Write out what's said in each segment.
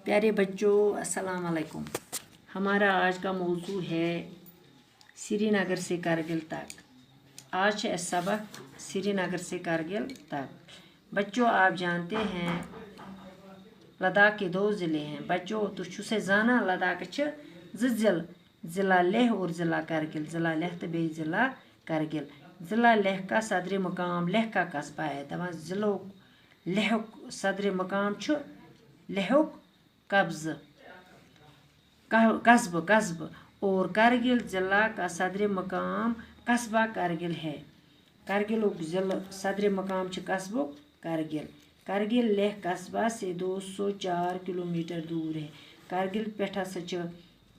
प्यारे बच्चों, अस्सलाम वालेकुम। हमारा आज का मौजू है श्रीनगर से कारगिल तक। आज है सबक श्रीनगर से कारगिल तक। बच्चों, आप जानते हैं लद्दाख के 2 ज़िले हैं। बच्चों, तुझ से जाना लद्दाख ज़िला लेह और ज़िला कारगिल। ज़िला लेह तो बे ज़िला कारगिल। ज़िला लेह का सदर मकाम लेह का कस्बा है। दपान ज़िलो लेह सदर मकाम छु लेहुक कस्ब और कारगिल ज़िला का सदर मकाम कस्बा कारगिल है। कारगिल ज़िला सदर मकाम छु कस्बो कारगिल। कारगिल लेह कस्बा से 204 किलोमीटर दूर है। कारगिल पेठ हसा छु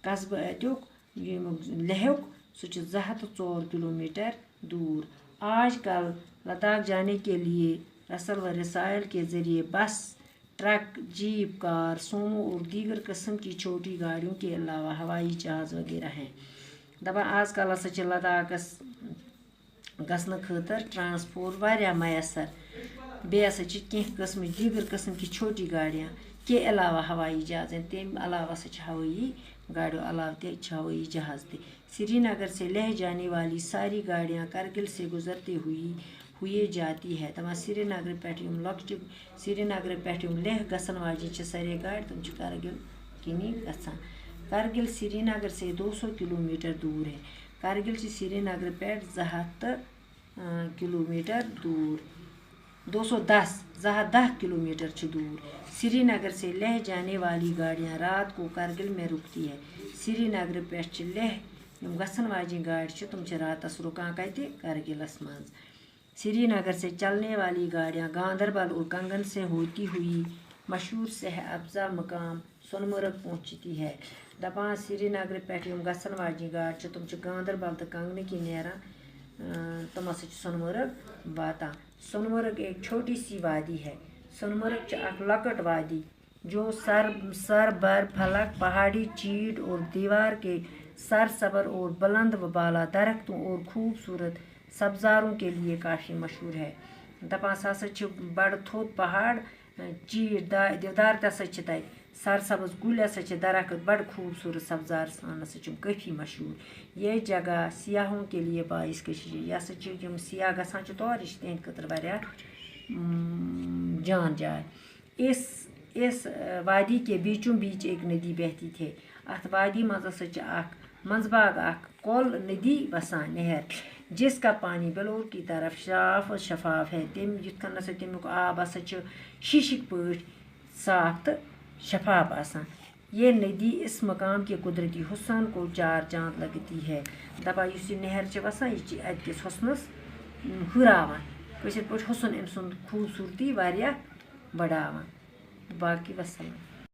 कस्बा अत्युक लेहुक सह 204 किलोमीटर दूर। आजकल लद्दाख जाने के लिए रसल व रसायल के ज़रिए बस, ट्रक, जीप, कार, सोमो और दीगर किस्म की छोटी गाड़ियों के अलावा हवाई जहाज़ वगैरह हैं। दपा आजकल हसा छु लद्दाखस गसन खतर ट्रांसपोर्ट वारिया मैसर। बे हसा छु कह किस्म दीगर किस्म की छोटी गाड़ियाँ के अलावा हवाई जहाज़ हैं। तम अलावा हसा छु हवाई गाड़ियों अलावा ते हवाई जहाज़ थे। श्रीनगर से लेह जाने वाली सारी गाड़ियाँ कारगिल से गुजरते हुए जाती है। तमाम श्रीनगर पे लक्ट श्रीनगर पे लेह गसन वाजी सारे गाड़ तुम कारगिल किनी गसान। कारगिल श्रीनगर से 200 किलोमीटर दूर है। कारगिल श्रीनगर पे 200 किलोमीटर दूर 210 किलोमीटर दूर। श्रीनगर से लेह जाने वाली गाड़ियाँ रात को कारगिल में रुकती है। श्रीनगर पे लेह गसन वाजी गाड़ तुम रातस रुकान कत कारगिलस मज। श्रीनगर से चलने वाली गाड़ियाँ गांदरबल और कंगन से होती हुई मशहूर सेह अफजा मकाम सोनमर्ग पहुँचती है। दपान श्रीनगर पे गसन वाजी गाड़ तुम गांदरबल तो कंगन की नेरा तुम हसा सोनमर्ग वातान। सोनमर्ग एक छोटी सी वादी है। सोनमर्ग एक लकट वादी जो सर बर फलक, पहाड़ी चीड़ और दीवार के सरसबर और बुलंद व बाला दरख्तों और खूबसूरत सब्जारों के लिए काफ़ी मशहूर है। दपान हसा बड़ थोद पहाड़ चीड़ देवदार तसा तक सरसब्ज गुल हसा दरख्त बड़ खूबसूरत सब्जार सान हसा काफ़ी मशहूर। ये जगह सियाहों के लिए बाइस कशीर यह हसा सियाह गसान तौर यह तिहंद खतर वारिया जान जाए। इस वादी के बीचों बीच एक नदी बहती थे। अत वादी मज हसा मंजबाग कोल नदी वसान नहर जिसका पानी बिलोर की तरफ साफ और शफाफ है। युथन हसा तमुक आब हसा शीशिक पट साफ तो शफाफ आसान। ये नदी इस मकाम के कुदरती हुसन को 4 चांद लगती है। दपा इस नहर वसान यह अतिस हुसनस हुरावान कशर पे हुसन अम सुंद खूबसूरती वारिया बढ़ावान। बाकी वसलम।